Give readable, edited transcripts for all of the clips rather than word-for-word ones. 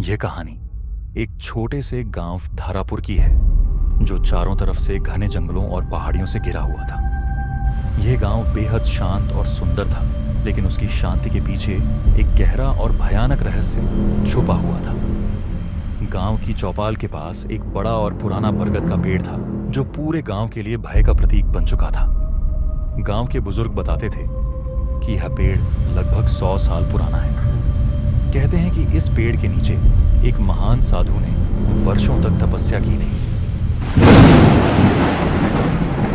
यह कहानी एक छोटे से गांव धारापुर की है जो चारों तरफ से घने जंगलों और पहाड़ियों से घिरा हुआ था। यह गांव बेहद शांत और सुंदर था, लेकिन उसकी शांति के पीछे एक गहरा और भयानक रहस्य छुपा हुआ था। गांव की चौपाल के पास एक बड़ा और पुराना बरगद का पेड़ था जो पूरे गांव के लिए भय का प्रतीक बन चुका था। गांव के बुजुर्ग बताते थे कि यह पेड़ लगभग 100 साल पुराना है। कहते हैं कि इस पेड़ के नीचे एक महान साधु ने वर्षों तक तपस्या की थी।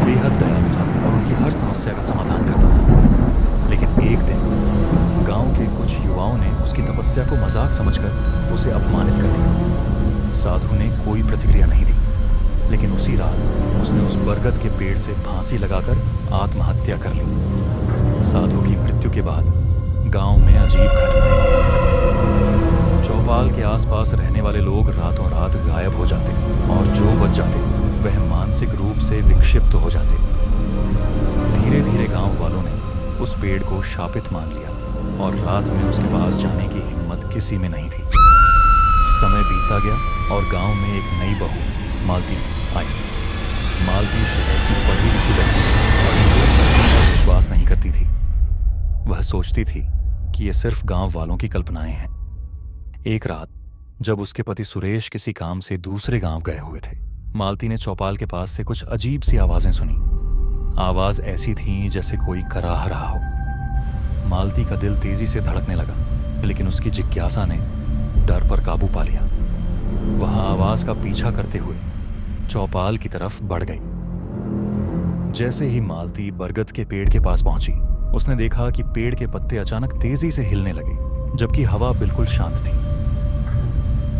बेहद दयालु था और उनकी हर समस्या का समाधान करता था। लेकिन एक दिन गांव के कुछ युवाओं ने उसकी तपस्या को मजाक समझकर उसे अपमानित कर दिया। साधु ने कोई प्रतिक्रिया नहीं दी, लेकिन उसी रात उसने उस बरगद के पेड़ से फांसी लगाकर आत्महत्या कर ली। साधु की मृत्यु के बाद गांव में अजीब घटनाएं होने लगी। चौपाल के आसपास रहने वाले लोग रातों रात गायब हो जाते और जो बच जाते वह मानसिक रूप से विक्षिप्त हो जाते। धीरे धीरे गांव वालों ने उस पेड़ को शापित मान लिया और रात में उसके पास जाने की हिम्मत किसी में नहीं थी। समय बीतता गया और गांव में एक नई बहू मालती आई। मालती शहर की पढ़ी लिखी लड़की थी और लोग पर विश्वास नहीं करती थी। वह सोचती थी कि ये सिर्फ गांव वालों की कल्पनाएं हैं। एक रात जब उसके पति सुरेश किसी काम से दूसरे गांव गए हुए थे, मालती ने चौपाल के पास से कुछ अजीब सी आवाजें सुनी। आवाज ऐसी थी जैसे कोई कराह रहा हो। मालती का दिल तेजी से धड़कने लगा, लेकिन उसकी जिज्ञासा ने डर पर काबू पा लिया। वह आवाज का पीछा करते हुए चौपाल की तरफ बढ़ गई। जैसे ही मालती बरगद के पेड़ के पास पहुंची, उसने देखा कि पेड़ के पत्ते अचानक तेजी से हिलने लगे, जबकि हवा बिल्कुल शांत थी।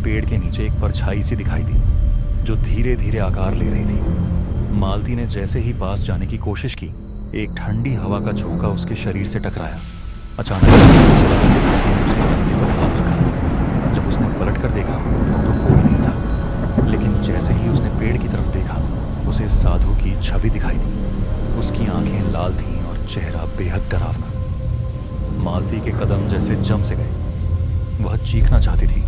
पेड़ के नीचे एक परछाई सी दिखाई दी जो धीरे धीरे आकार ले रही थी। मालती ने जैसे ही पास जाने की कोशिश की, एक ठंडी हवा का झोंका उसके शरीर से टकराया। अचानक उसे लगा कि किसी ने उसके कंधे पर हाथ रखा। जब उसने पलट कर देखा तो कोई नहीं था, लेकिन जैसे ही उसने पेड़ की तरफ देखा, उसे साधु की छवि दिखाई दी। उसकी आंखें लाल थीं और चेहरा बेहद डरावना। मालती के कदम जैसे जम से गए। वह चीखना चाहती थी,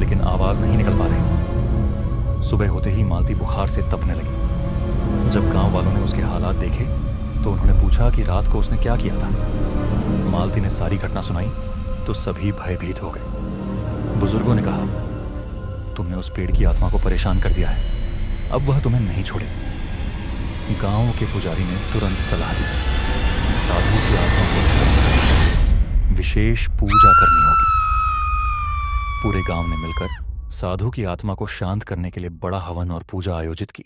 लेकिन आवाज नहीं निकल पा रही। सुबह होते ही मालती बुखार से तपने लगी। जब गांव वालों ने उसके हालात देखे तो उन्होंने पूछा कि रात को उसने क्या किया था। मालती ने सारी घटना सुनाई तो सभी भयभीत हो गए। बुजुर्गों ने कहा, तुमने उस पेड़ की आत्मा को परेशान कर दिया है, अब वह तुम्हें नहीं छोड़ेगी। गांव के पुजारी ने तुरंत सलाह दी कि साधु की आत्मा को विशेष पूजा करनी होगी। पूरे गांव ने मिलकर साधु की आत्मा को शांत करने के लिए बड़ा हवन और पूजा आयोजित की।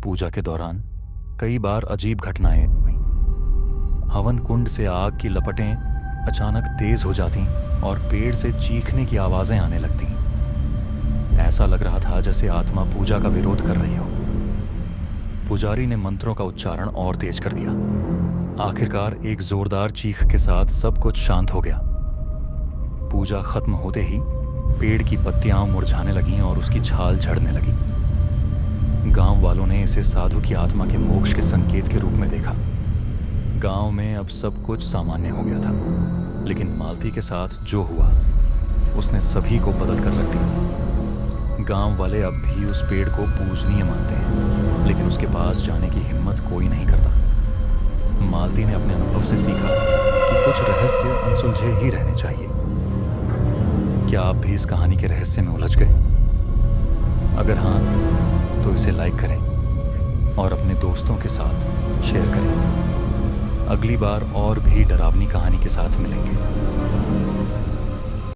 पूजा के दौरान कई बार अजीब घटनाएं हुई। हवन कुंड से आग की लपटें अचानक तेज हो जाती और पेड़ से चीखने की आवाजें आने लगती। ऐसा लग रहा था जैसे आत्मा पूजा का विरोध कर रही हो। पुजारी ने मंत्रों का उच्चारण और तेज कर दिया। आखिरकार एक जोरदार चीख के साथ सब कुछ शांत हो गया। पूजा खत्म होते ही पेड़ की पत्तियां मुरझाने लगीं और उसकी छाल झड़ने लगी। गांव वालों ने इसे साधु की आत्मा के मोक्ष के संकेत के रूप में देखा। गांव में अब सब कुछ सामान्य हो गया था, लेकिन मालती के साथ जो हुआ उसने सभी को बदल कर रख दिया। गांव वाले अब भी उस पेड़ को पूजनीय मानते हैं, लेकिन उसके पास जाने की हिम्मत कोई नहीं करता। मालती ने अपने अनुभव से सीखा कि कुछ रहस्य अनसुलझे ही रहने चाहिए। क्या आप भी इस कहानी के रहस्य में उलझ गए? अगर हाँ, तो इसे लाइक करें और अपने दोस्तों के साथ शेयर करें। अगली बार और भी डरावनी कहानी के साथ मिलेंगे।